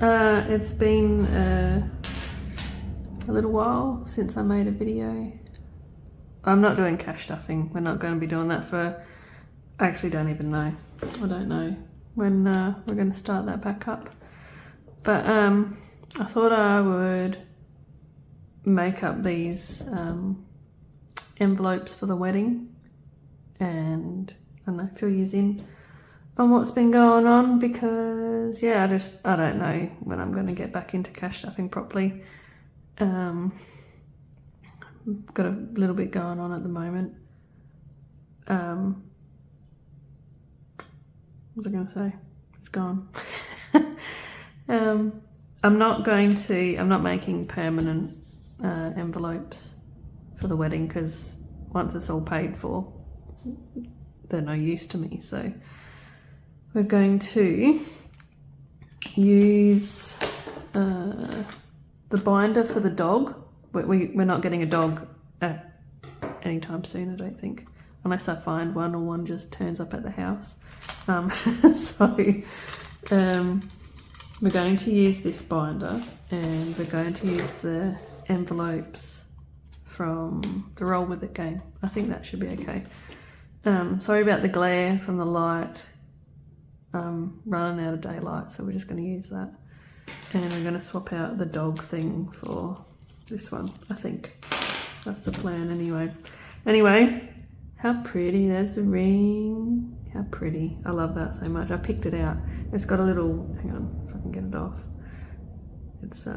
It's been a little while since I made a video. I'm not doing cash stuffing. We're not going to be doing that for, I actually don't even know. I don't know when we're going to start that back up. But I thought I would make up these envelopes for the wedding and, I don't know, fill you in on what's been going on, because yeah, I don't know when I'm going to get back into cash stuffing properly. Got a little bit going on at the moment. What was I going to say? It's gone. I'm not making permanent envelopes for the wedding, because once it's all paid for, they're no use to me. So we're going to use the binder for the dog. We're not getting a dog anytime soon, I don't think, unless I find one or one just turns up at the house. We're going to use this binder, and we're going to use the envelopes from the Roll With It game. I think that should be okay. Sorry about the glare from the light. Running out of daylight, so we're just going to use that. And we're going to swap out the dog thing for this one. I think that's the plan anyway. How pretty. There's the ring. How pretty. I love that so much. I picked it out. It's got a little, hang on if I can get it off. It's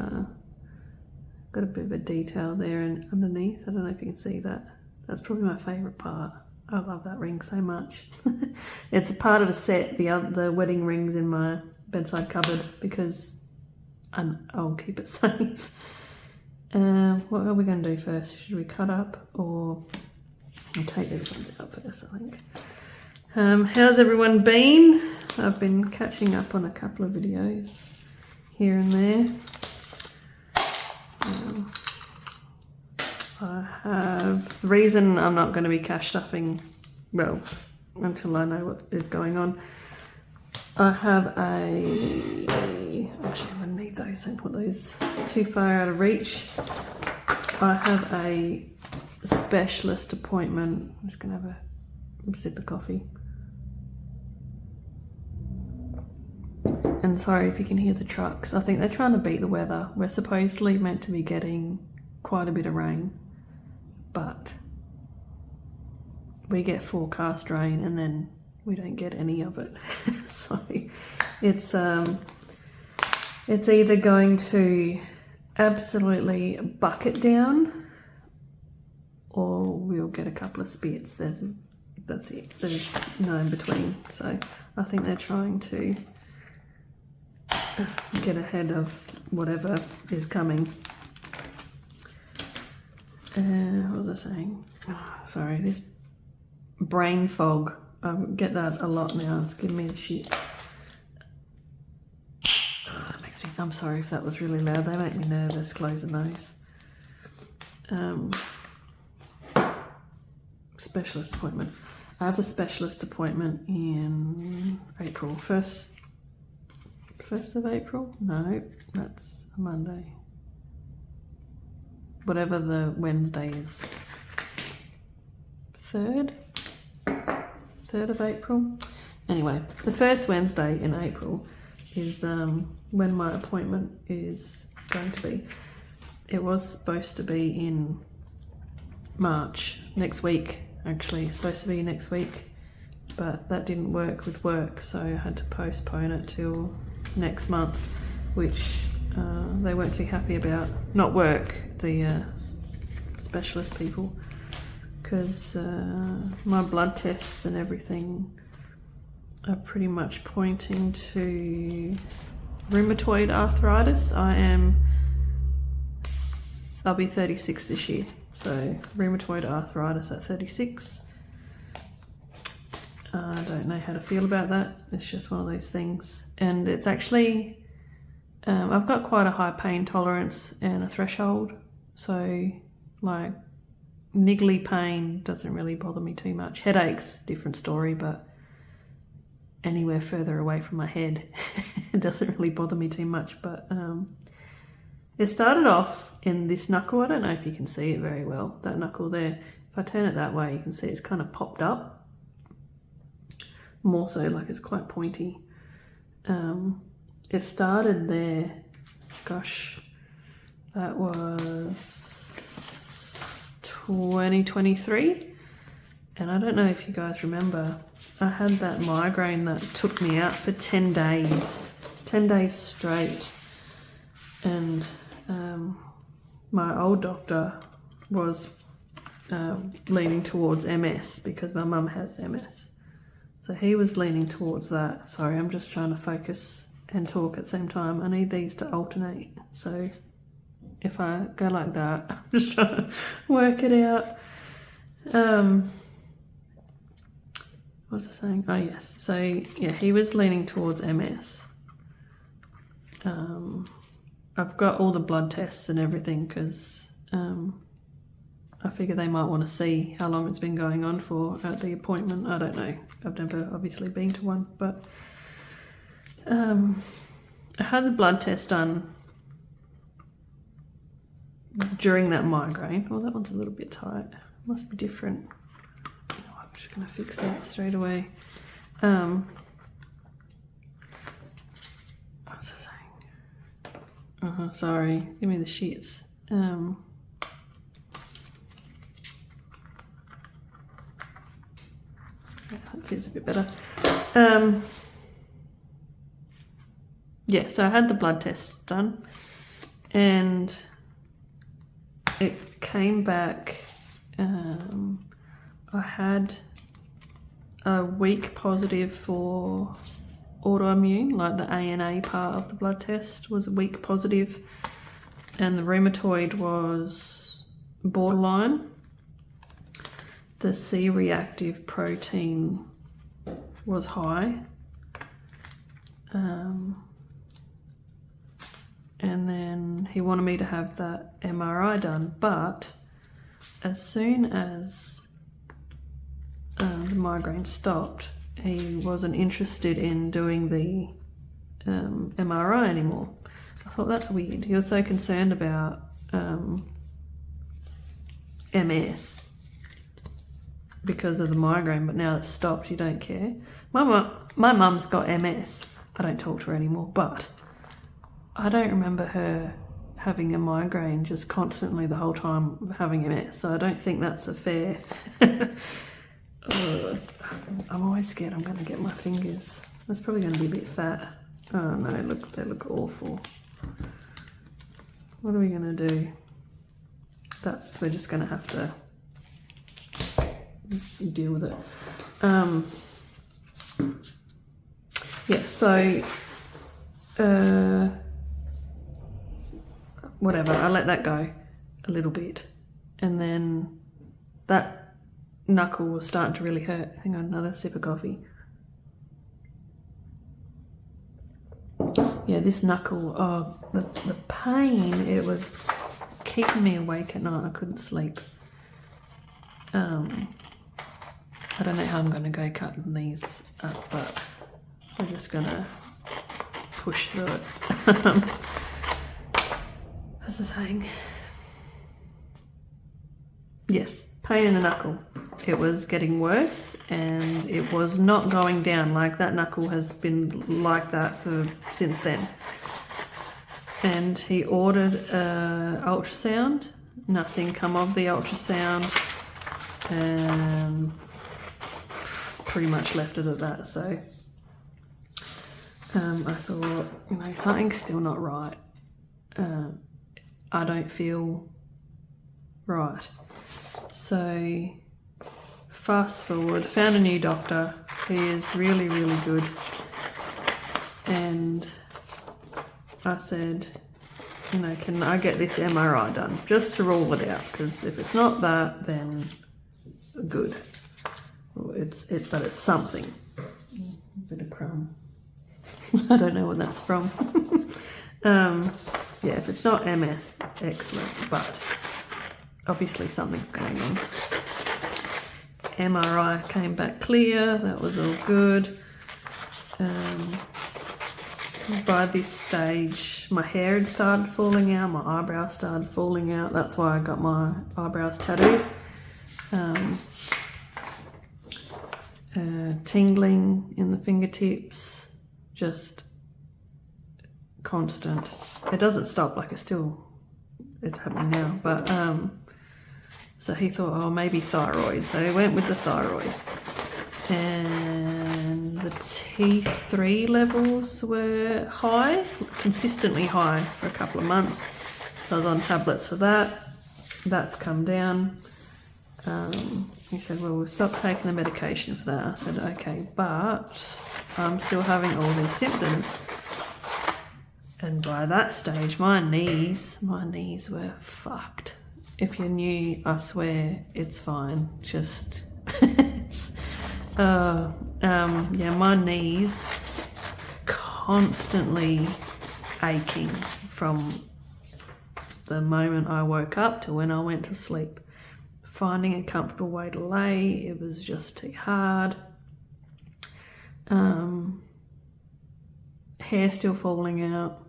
got a bit of a detail there and underneath. I don't know if you can see that. That's probably my favourite part. I love that ring so much. It's a part of a set. The wedding ring's in my bedside cupboard because I'll keep it safe. What are we going to do first? Should we cut up, or I'll take these ones out first, I think. How's everyone been? I've been catching up on a couple of videos here and there. The reason I'm not going to be cash stuffing, well, until I know what is going on, I have actually I'm going to need those, don't put those too far out of reach. I have a specialist appointment. I'm just going to have a sip of coffee. And sorry if you can hear the trucks. I think they're trying to beat the weather. We're supposedly meant to be getting quite a bit of rain, but we get forecast rain and then we don't get any of it. So it's either going to absolutely bucket down, or we'll get a couple of spits. That's it. There's no in between. So I think they're trying to get ahead of whatever is coming. What was I saying? Oh, sorry, this brain fog. I get that a lot now. It's giving me the shits. Oh, that makes me. I'm sorry if that was really loud. They make me nervous. Close the nose. Specialist appointment. I have a specialist appointment in April. 1st of April? No, that's a Monday. Whatever the Wednesday is. 3rd of April. Anyway, the first Wednesday in April is when my appointment is going to be. It was supposed to be in March, next week actually. It's supposed to be next week, but that didn't work with work, so I had to postpone it till next month, which they weren't too happy about. Not work, the specialist people, because my blood tests and everything are pretty much pointing to rheumatoid arthritis. I'll be 36 this year, so rheumatoid arthritis at 36. I don't know how to feel about that. It's just one of those things, and it's actually I've got quite a high pain tolerance and a threshold, so like niggly pain doesn't really bother me too much. Headaches, different story, but anywhere further away from my head. It doesn't really bother me too much, but it started off in this knuckle. I don't know if you can see it very well, that knuckle there. If I turn it that way, you can see it's kind of popped up. More so, like it's quite pointy. It started there, gosh, that was 2023. And I don't know if you guys remember, I had that migraine that took me out for 10 days. 10 days straight. And my old doctor was leaning towards MS because my mum has MS. So he was leaning towards that. Sorry, I'm just trying to focus and talk at the same time. I need these to alternate. So if I go like that, I'm just trying to work it out. What was I saying? Oh yes. So yeah, he was leaning towards MS. I've got all the blood tests and everything because I figure they might want to see how long it's been going on for at the appointment. I don't know. I've never obviously been to one, but I had the blood test done during that migraine. Oh, that one's a little bit tight. Must be different. Oh, I'm just going to fix that straight away. What was I saying? Sorry. Give me the shits. That feels a bit better. Yeah, so I had the blood tests done and it came back. I had a weak positive for autoimmune, like the ANA part of the blood test was a weak positive, and the rheumatoid was borderline. The C-reactive protein was high. And then he wanted me to have that MRI done, but as soon as the migraine stopped, he wasn't interested in doing the MRI anymore. I thought that's weird. He was so concerned about MS because of the migraine, but now it's stopped, you don't care. My mum's got MS. I don't talk to her anymore, but I don't remember her having a migraine just constantly the whole time having MS, so I don't think that's a fair... I'm always scared I'm going to get my fingers. That's probably going to be a bit fat. Oh no, look, they look awful. What are we going to do? We're just going to have to deal with it. Yeah, so whatever, I let that go a little bit, and then that knuckle was starting to really hurt. Hang on, another sip of coffee. Yeah, this knuckle, the pain, it was keeping me awake at night. I couldn't sleep. I don't know how I'm going to go cutting these up, but we're just going to push through it. What's the saying? Yes, pain in the knuckle. It was getting worse and it was not going down. Like, that knuckle has been like that since then. And he ordered an ultrasound. Nothing come of the ultrasound, and pretty much left it at that. So I thought, something's still not right. I don't feel right. So fast forward, found a new doctor. He is really, really good. And I said, can I get this MRI done just to rule it out? Because if it's not that, then good. But it's something. A bit of crumb. I don't know what that's from. Yeah, if it's not MS, excellent. But obviously something's going on. MRI came back clear. That was all good. By this stage, my hair had started falling out, my eyebrows started falling out. That's why I got my eyebrows tattooed. Tingling in the fingertips, just constant. It doesn't stop, like it's happening now, but so he thought, oh, maybe thyroid, so he went with the thyroid, and the T3 levels were high, consistently high for a couple of months, so I was on tablets for that. That's come down. He said, well, we'll stop taking the medication for that. I said, okay, but I'm still having all these symptoms. And by that stage, my knees were fucked. If you're new, I swear it's fine. Just, yeah, my knees constantly aching from the moment I woke up to when I went to sleep. Finding a comfortable way to lay, it was just too hard. Hair still falling out,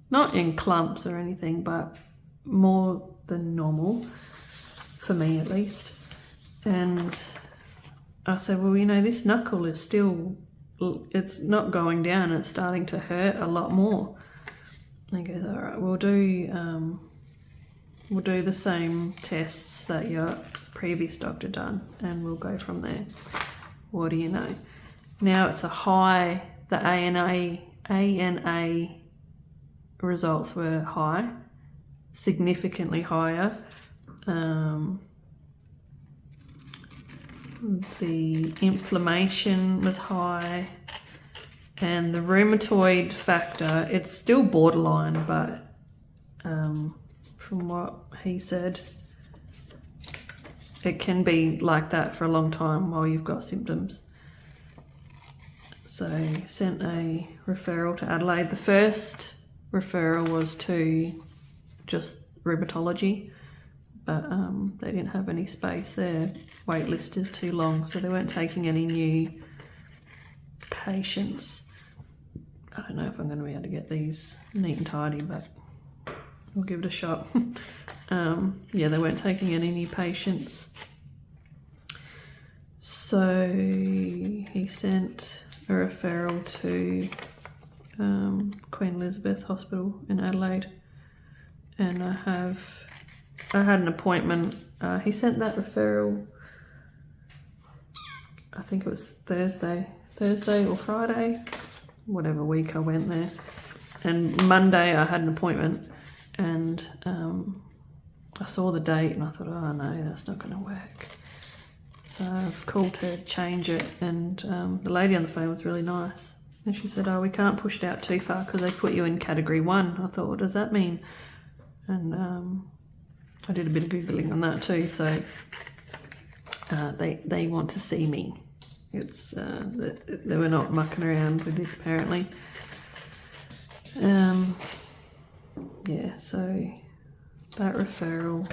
not in clumps or anything, but more than normal, for me at least. And I said, well, you know, this knuckle is still, it's not going down, it's starting to hurt a lot more. And he goes, all right, we'll do the same tests that your previous doctor done, and we'll go from there. What do you know? Now it's a high, the ANA results were high, significantly higher. The inflammation was high, and the rheumatoid factor, it's still borderline, but from what he said, it can be like that for a long time while you've got symptoms. So sent a referral to Adelaide. The first referral was to just rheumatology, but they didn't have any space. Their wait list is too long, so they weren't taking any new patients. I don't know if I'm going to be able to get these neat and tidy, but we'll give it a shot. Yeah, they weren't taking any new patients. So he sent a referral to Queen Elizabeth Hospital in Adelaide, and I had an appointment. He sent that referral, I think it was Thursday or Friday, whatever week I went there. And Monday I had an appointment, and I saw the date and I thought, oh no, that's not going to work. So I've called her to change it, and the lady on the phone was really nice. And she said, oh, we can't push it out too far because they put you in category 1. I thought, what does that mean? And I did a bit of Googling on that too. So they want to see me. It's they were not mucking around with this apparently. Yeah, so that referral,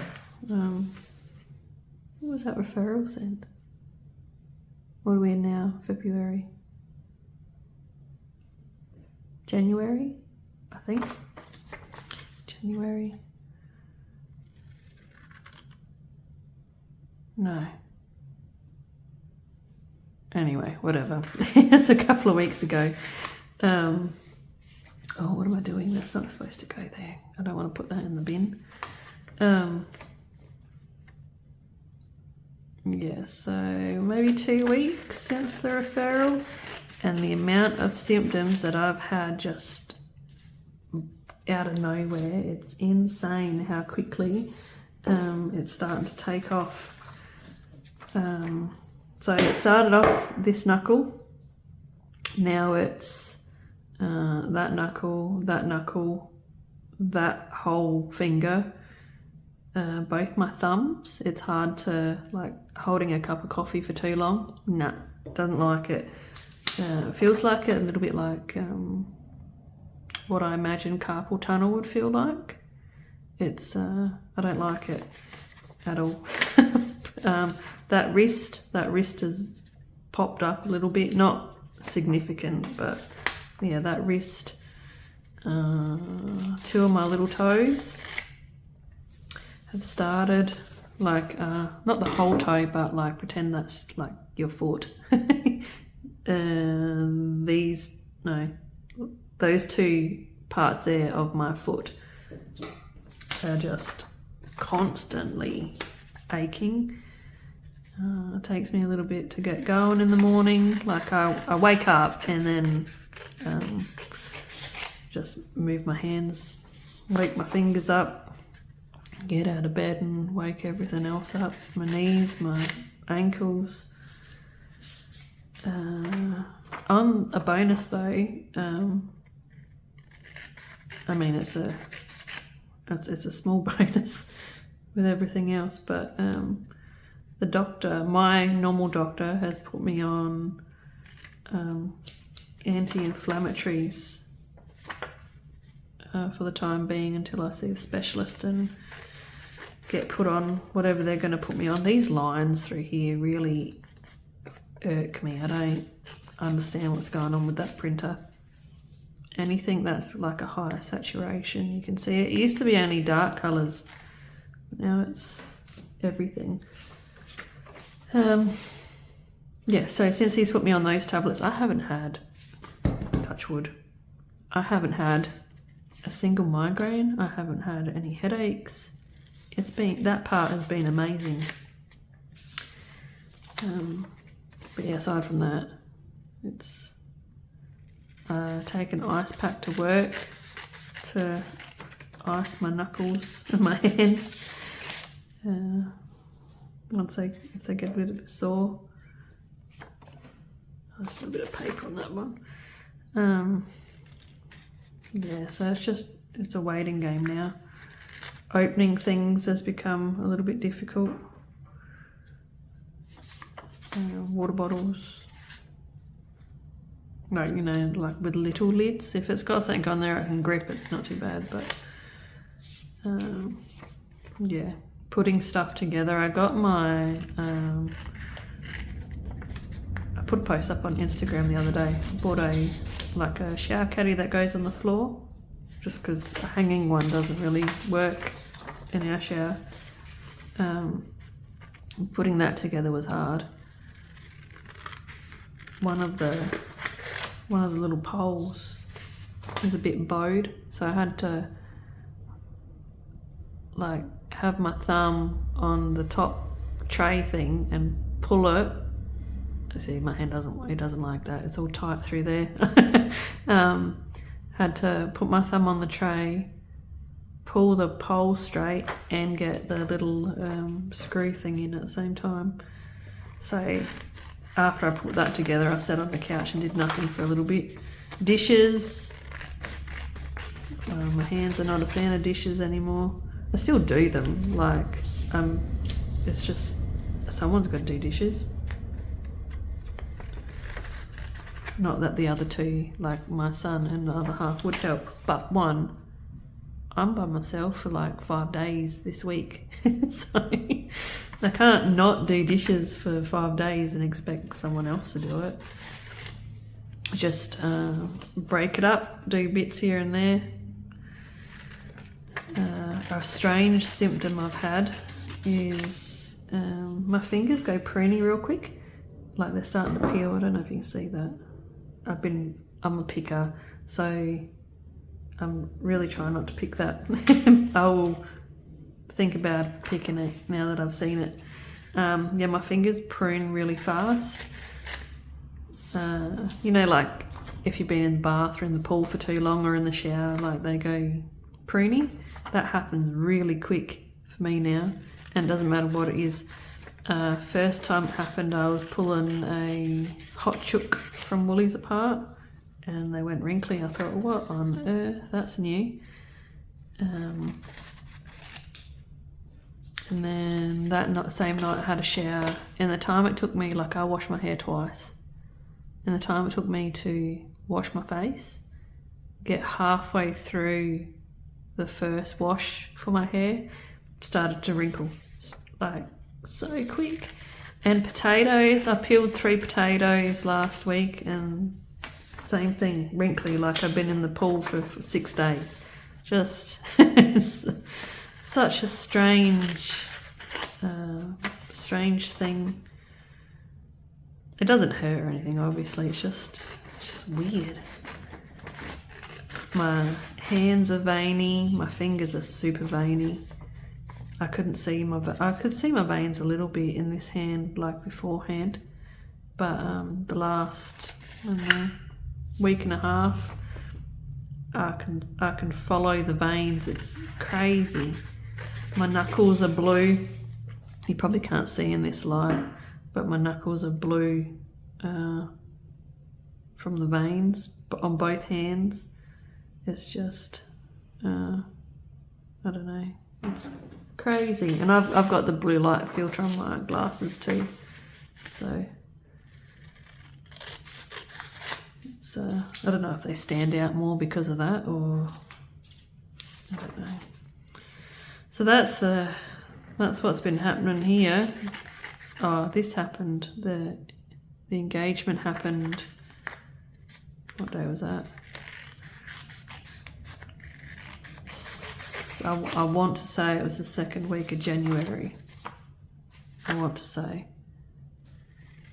what was that referral sent? What are we in now? February? January, I think. January. No. Anyway, whatever. It's a couple of weeks ago. Oh, what am I doing? That's not supposed to go there. I don't want to put that in the bin. Yeah, so maybe 2 weeks since the referral, and the amount of symptoms that I've had just out of nowhere, it's insane how quickly it's starting to take off. So it started off this knuckle, now it's that knuckle, that whole finger, both my thumbs. It's hard to, like, holding a cup of coffee for too long. Nah, doesn't like it. It feels like it a little bit like what I imagine carpal tunnel would feel like. It's I don't like it at all. That wrist has popped up a little bit, not significant, but yeah, that wrist, 2 of my little toes have started, like not the whole toe, but like pretend that's like your foot. Those 2 parts there of my foot are just constantly aching. It takes me a little bit to get going in the morning. Like I wake up and then just move my hands, wake my fingers up, get out of bed and wake everything else up. My knees, my ankles. On a bonus though, I mean it's a small bonus with everything else, but the doctor, my normal doctor, has put me on anti-inflammatories for the time being until I see a specialist and get put on whatever they're going to put me on. These lines through here really irk me. I don't understand what's going on with that printer. Anything that's like a higher saturation, you can see it. It used to be only dark colours, but now it's everything. Yeah, so since he's put me on those tablets, I haven't had, touch wood, I haven't had a single migraine. I haven't had any headaches. It's been, that part has been amazing. But yeah, aside from that, it's take an ice pack to work to ice my knuckles and my hands. If they get a little bit sore. There's a bit of paper on that one. Yeah, so it's a waiting game now. Opening things has become a little bit difficult. Water bottles. Like, you know, like with little lids. If it's got something on there, I can grip it. It's not too bad, but yeah. Putting stuff together. I got my, I put a post up on Instagram the other day. I bought a shower caddy that goes on the floor, just because a hanging one doesn't really work in our shower. Putting that together was hard. One of the little poles was a bit bowed, so I had to like have my thumb on the top tray thing and pull it. See, my hand doesn't like that. It's all tight through there. Had to put my thumb on the tray, pull the pole straight, and get the little screw thing in at the same time. So after I put that together, I sat on the couch and did nothing for a little bit. Dishes. My hands are not a fan of dishes anymore. I still do them, like, it's just, someone's got to do dishes. Not that the other two, like my son and the other half, would help, but one, I'm by myself for like 5 days this week. So I can't not do dishes for 5 days and expect someone else to do it. Just break it up, do bits here and there. A strange symptom I've had is my fingers go pruny real quick, like they're starting to peel. I don't know if you can see that. I'm a picker, so I'm really trying not to pick that. I will think about picking it now that I've seen it. Yeah, my fingers prune really fast. You know, like if you've been in the bath or in the pool for too long or in the shower, like they go pruny. That happens really quick for me now, and it doesn't matter what it is. First time it happened, I was pulling a hot chook from Woolies apart and they went wrinkly. I thought, what on earth, that's new. And then that same night I had a shower, and the time it took me, like I washed my hair twice, and the time it took me to wash my face, get halfway through the first wash for my hair, started to wrinkle, like so quick. And potatoes, I peeled 3 potatoes last week and same thing, wrinkly, like I've been in the pool for 6 days. Just it's such a strange thing. It doesn't hurt or anything, obviously. It's just weird. My hands are veiny. My fingers are super veiny. I could see my veins a little bit in this hand, like beforehand, but the last week and a half, I can follow the veins. It's crazy. My knuckles are blue. You probably can't see in this light, but my knuckles are blue from the veins, but on both hands. It's just, I don't know. It's crazy. And I've got the blue light filter on my glasses too. So it's, I don't know if they stand out more because of that, or I don't know. So that's what's been happening here. Oh, this happened. The engagement happened. What day was that? I want to say it was the 2nd week of January. I want to say.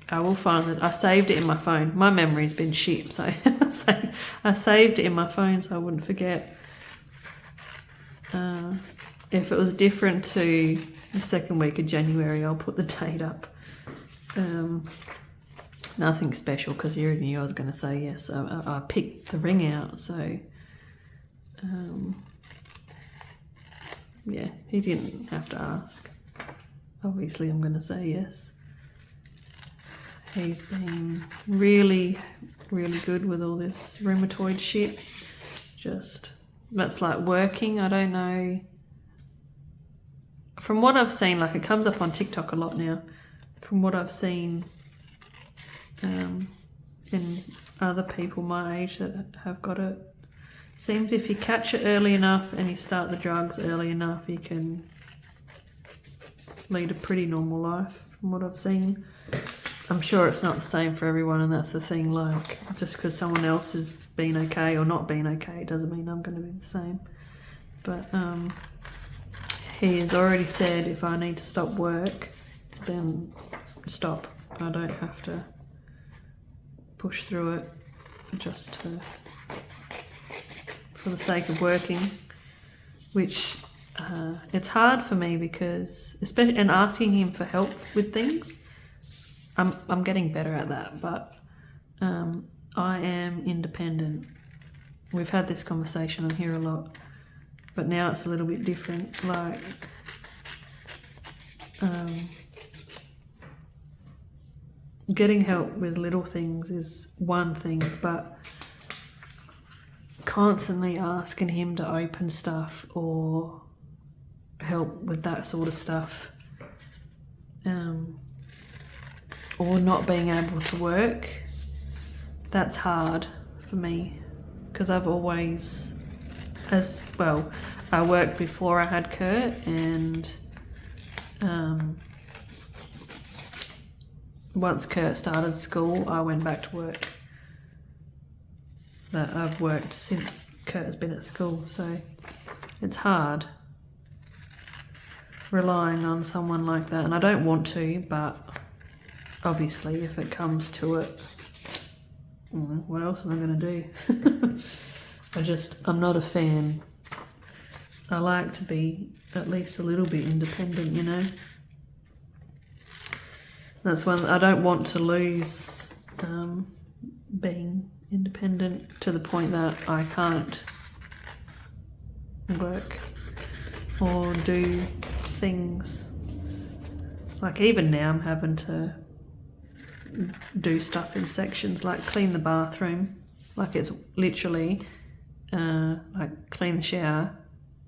I will find it. I saved it in my phone. My memory's been shit, so I saved it in my phone so I wouldn't forget. If it was different to the 2nd week of January, I'll put the date up. Nothing special, because you already knew I was going to say yes. I picked the ring out, so yeah, he didn't have to ask. Obviously, I'm going to say yes. He's been really, really good with all this rheumatoid shit. Just, that's like working. I don't know. From what I've seen, like it comes up on TikTok a lot now. From what I've seen in other people my age that have got it, seems if you catch it early enough and you start the drugs early enough, you can lead a pretty normal life from what I've seen. I'm sure it's not the same for everyone, and that's the thing, like just because someone else has been okay or not been okay doesn't mean I'm going to be the same. But he has already said if I need to stop work, then stop. I don't have to push through it just for the sake of working, which it's hard for me because, especially, and asking him for help with things, I'm getting better at that, but I am independent. We've had this conversation on here a lot, but now it's a little bit different. Like, getting help with little things is one thing, but constantly asking him to open stuff or help with that sort of stuff, or not being able to work, that's hard for me, because I've always, as well, I worked before I had Kurt, and once Kurt started school, I went back to work. That I've worked since Kurt has been at school, so it's hard relying on someone like that, and I don't want to, but obviously if it comes to it, what else am I going to do? I'm not a fan. I like to be at least a little bit independent, you know. That's one, I don't want to lose being independent to the point that I can't work or do things. Like even now I'm having to do stuff in sections, like clean the bathroom, like it's literally like clean the shower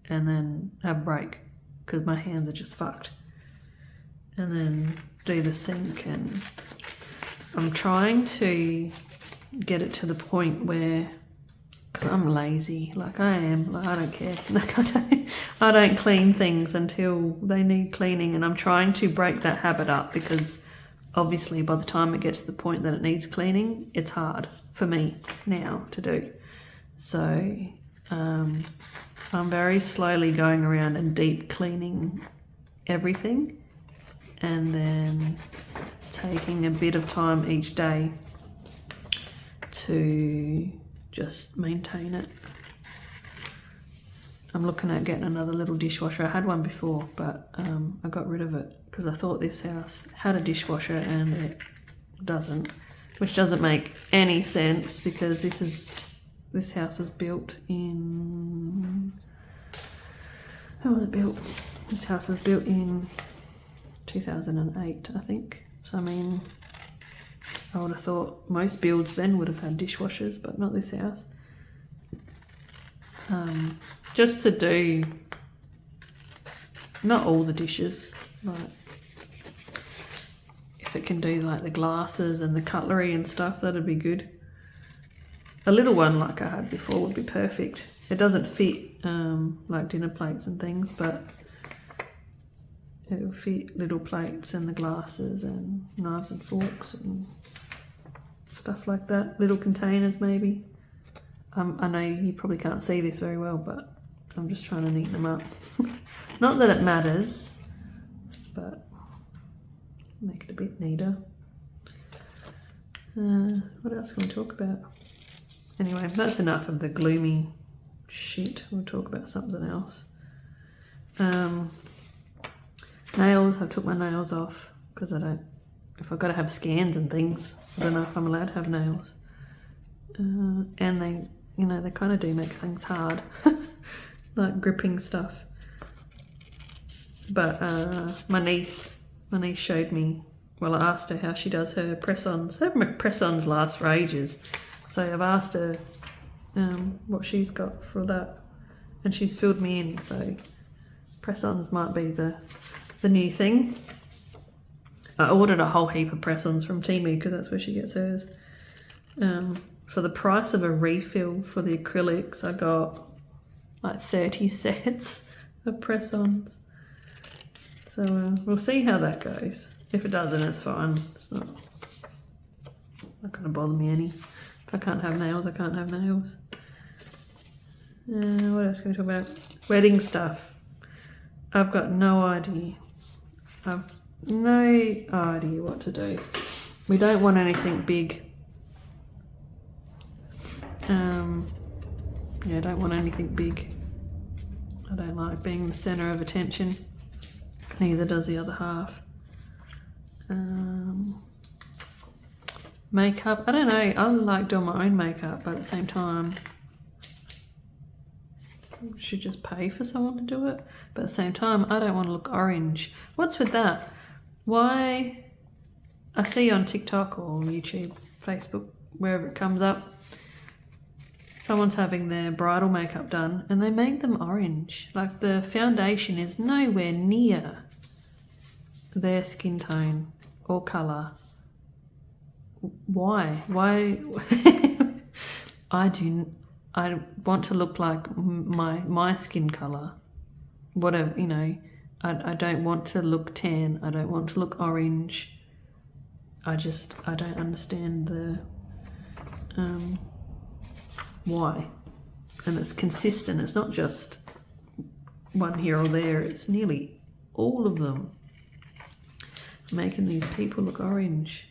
and then have a break because my hands are just fucked, and then do the sink. And I'm trying to get it to the point where, because I'm lazy, like I am, like I don't care, like I don't clean things until they need cleaning, and I'm trying to break that habit up because obviously by the time it gets to the point that it needs cleaning, it's hard for me now to do. So I'm very slowly going around and deep cleaning everything, and then taking a bit of time each day to just maintain it. I'm looking at getting another little dishwasher. I had one before, but I got rid of it because I thought this house had a dishwasher and it doesn't, which doesn't make any sense because this house was built in, how was it built? This house was built in 2008, I think. So I mean, I would have thought most builds then would have had dishwashers, but not this house. Just to do, not all the dishes, like if it can do like the glasses and the cutlery and stuff, that'd be good. A little one like I had before would be perfect. It doesn't fit like dinner plates and things, but it'll fit little plates and the glasses and knives and forks and stuff like that. Little containers maybe. I know you probably can't see this very well, but I'm just trying to neaten them up. Not that it matters, but make it a bit neater. What else can we talk about? Anyway, that's enough of the gloomy shit. We'll talk about something else. Nails, I took my nails off because I don't, if I've got to have scans and things, I don't know if I'm allowed to have nails. And they, you know, they kind of do make things hard, like gripping stuff. But my niece showed me, well, I asked her how she does her press-ons. Her press-ons last for ages. So I've asked her what she's got for that, and she's filled me in, so press-ons might be the new thing. I ordered a whole heap of press-ons from Temu because that's where she gets hers. For the price of a refill for the acrylics, I got like 30 sets of press-ons. So we'll see how that goes. If it doesn't, it's fine. It's not going to bother me any. If I can't have nails, I can't have nails. What else can we talk about? Wedding stuff. I've got no idea. I've no idea what to do. We don't want anything big. Yeah, I don't want anything big. I don't like being the centre of attention. Neither does the other half. Makeup, I don't know. I like doing my own makeup, but at the same time, I should just pay for someone to do it. But at the same time, I don't want to look orange. What's with that? Why? I see on TikTok or YouTube, Facebook, wherever it comes up, someone's having their bridal makeup done and they make them orange. Like the foundation is nowhere near their skin tone or colour. Why? I want to look like my skin colour. Whatever, you know, I don't want to look tan. I don't want to look orange. I don't understand the why. And it's consistent. It's not just one here or there. It's nearly all of them making these people look orange.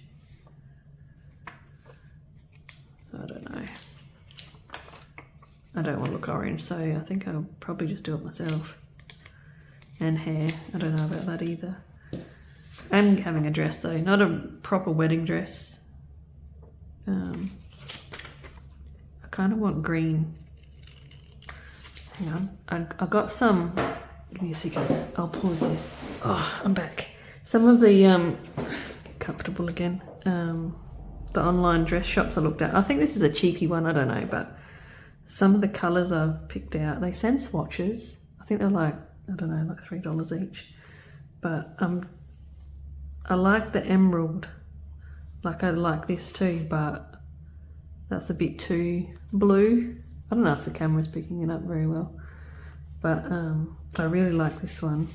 I don't know. I don't want to look orange, so I think I'll probably just do it myself. And hair. I don't know about that either. I'm having a dress though, not a proper wedding dress. I kind of want green. Hang on, I got some. Give me a second. I'll pause this. Oh, I'm back. Some of the get comfortable again. The online dress shops I looked at. I think this is a cheapy one. I don't know, but some of the colours I've picked out. They send swatches. I think they're like, I don't know, like $3 each. But I like the emerald. Like I like this too, but that's a bit too blue. I don't know if the camera's picking it up very well, but I really like this one,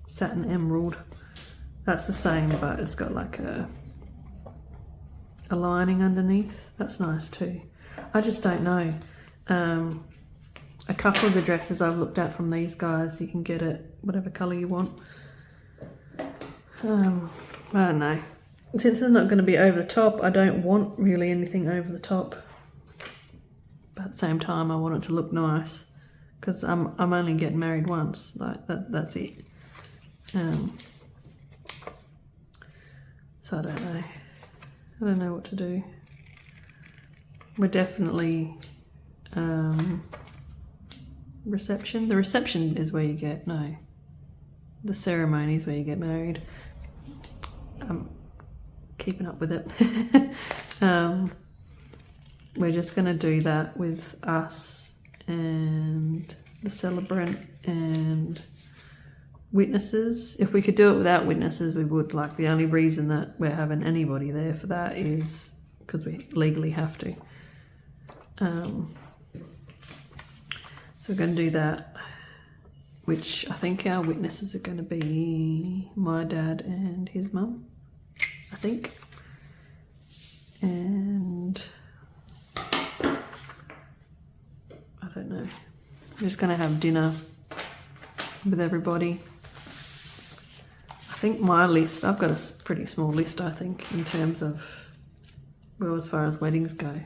satin emerald. That's the same, but it's got like a lining underneath. That's nice too. I just don't know. A couple of the dresses I've looked at from these guys, you can get it whatever colour you want. I don't know. Since it's not going to be over the top, I don't want really anything over the top. But at the same time, I want it to look nice, because I'm only getting married once. Like that's it. So I don't know. I don't know what to do. We're definitely reception. The reception is where you get the ceremony is where you get married. I'm keeping up with it. We're just going to do that with us and the celebrant and witnesses. If we could do it without witnesses, we would. Like, the only reason that we're having anybody there for that is because we legally have to. So we're going to do that, which I think our witnesses are going to be my dad and his mum, I think. And I don't know. We're just going to have dinner with everybody. I think my list, I've got a pretty small list, I think, in terms of, well, as far as weddings go.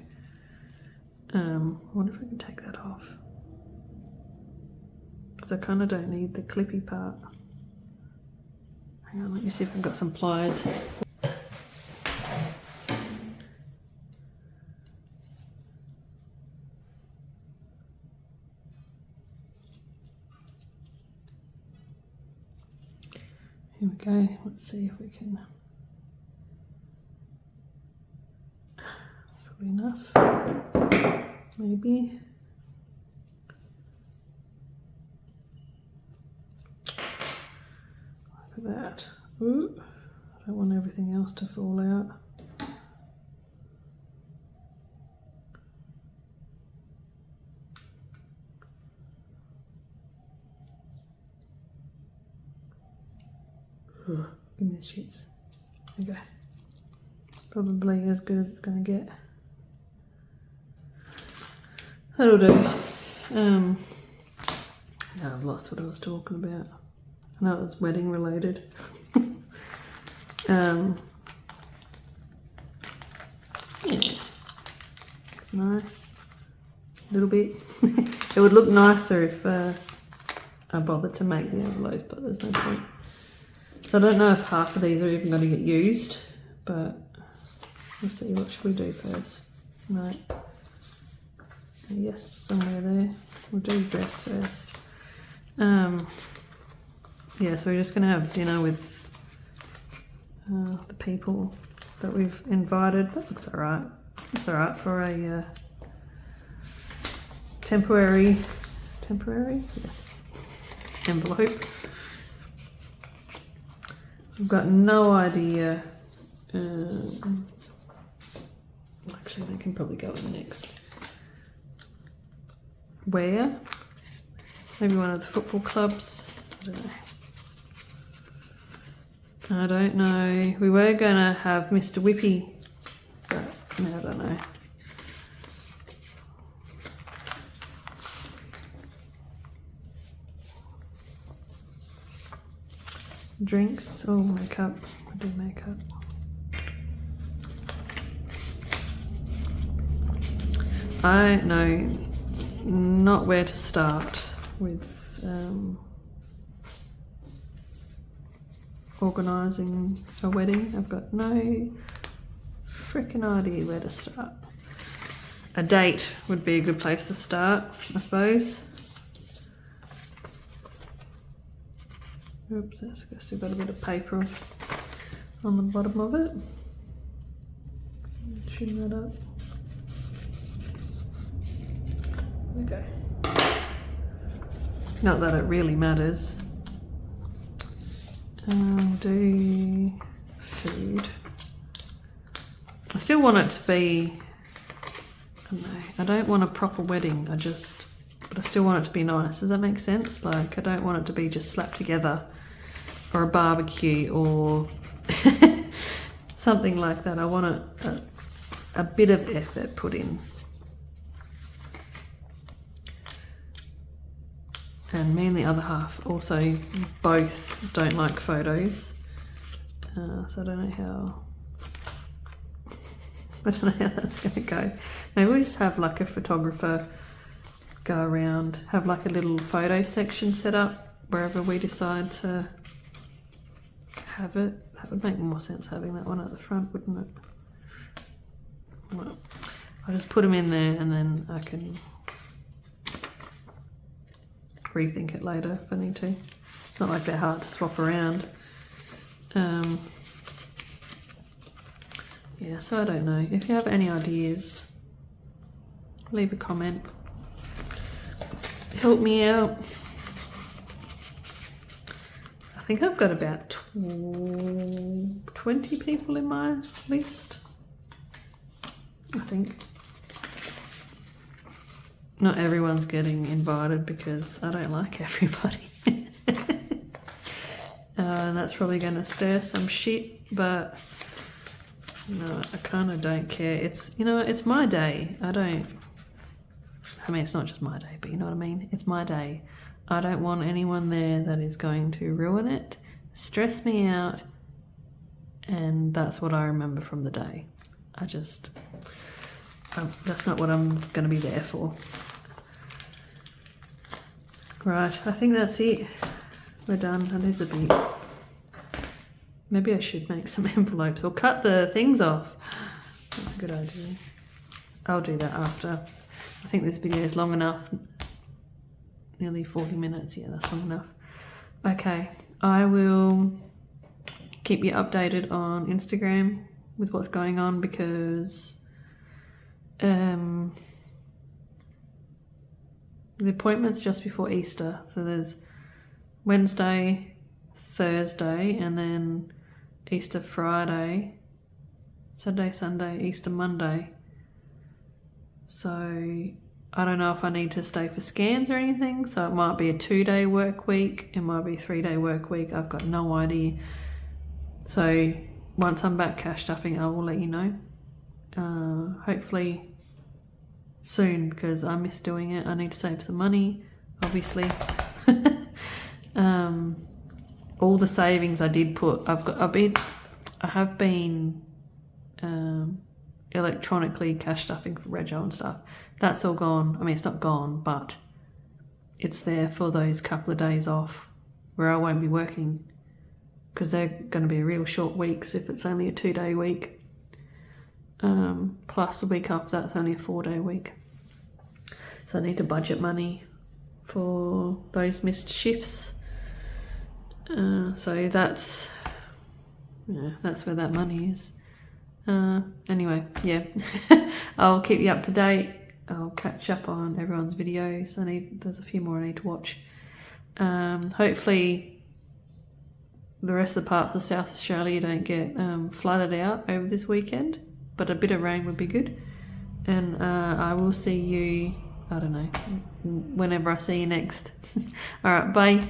I wonder if we can take that off. Because I kind of don't need the clippy part. Hang on, let me see if I've got some pliers. Here we go, let's see if we can. That's probably enough. Maybe. Look at that. Ooh, I don't want everything else to fall out. Give me the sheets. There you go. Probably as good as it's going to get. That'll do. Now I've lost what I was talking about. I know it was wedding related. Yeah. It's nice. A little bit. It would look nicer if I bothered to make the envelopes, but there's no point. So I don't know if half of these are even going to get used, but let's see, what should we do first? Right. Yes, somewhere there. We'll do dress first. Yeah, so we're just going to have dinner with the people that we've invited. That looks alright. It's alright for a temporary, yes, envelope. I've got no idea. Actually, they can probably go in next. Where? Maybe one of the football clubs. I don't know. We were going to have Mr. Whippy, but no, I don't know. Drinks or makeup. I do makeup. I know not where to start with organising a wedding. I've got no freaking idea where to start. A date would be a good place to start, I suppose. Oops, that's still got a bit of paper on the bottom of it. Trim that up. Okay. Not that it really matters. Do food. I still want it to be, I don't know, I don't want a proper wedding, but I still want it to be nice. Does that make sense? Like, I don't want it to be just slapped together or a barbecue or something like that. I want a bit of effort put in. And me and the other half also both don't like photos. So I don't know how that's going to go. Maybe we'll just have like a photographer go around, have like a little photo section set up wherever we decide to have it. That would make more sense having that one at the front, wouldn't it? Well, I'll just put them in there and then I can rethink it later if I need to. It's not like they're hard to swap around. Yeah, so I don't know. If you have any ideas, leave a comment. Help me out. I think I've got about 20 people in my list. I think. Not everyone's getting invited because I don't like everybody. And that's probably going to stir some shit, but no, I kind of don't care. It's, you know, it's my day. I mean, it's not just my day, but you know what I mean? It's my day. I don't want anyone there that is going to ruin it, stress me out, and that's what I remember from the day. That's not what I'm going to be there for. Right, I think that's it. We're done. That is a bit. Maybe I should make some envelopes or cut the things off. That's a good idea. I'll do that after. I think this video is long enough. Nearly 40 minutes. Yeah, that's long enough. Okay, I will keep you updated on Instagram with what's going on because the appointment's just before Easter. So there's Wednesday, Thursday, and then Easter Friday, Saturday, Sunday, Easter Monday. So I don't know if I need to stay for scans or anything. So it might be a 2-day work week. It might be a 3-day work week. I've got no idea. So once I'm back cash stuffing, I will let you know. Hopefully soon because I miss doing it. I need to save some money, obviously. All the savings I did put, I have been electronically cash stuffing for Rego and stuff. That's all gone. I mean, it's not gone, but it's there for those couple of days off where I won't be working because they're going to be real short weeks if it's only a 2-day week. Plus the week after that's only a 4-day week. So I need to budget money for those missed shifts. So that's where that money is. Anyway, yeah, I'll keep you up to date. I'll catch up on everyone's videos. There's a few more I need to watch. Hopefully the rest of the parts of South Australia don't get flooded out over this weekend, but a bit of rain would be good. And I will see you, I don't know, whenever I see you next. All right, bye.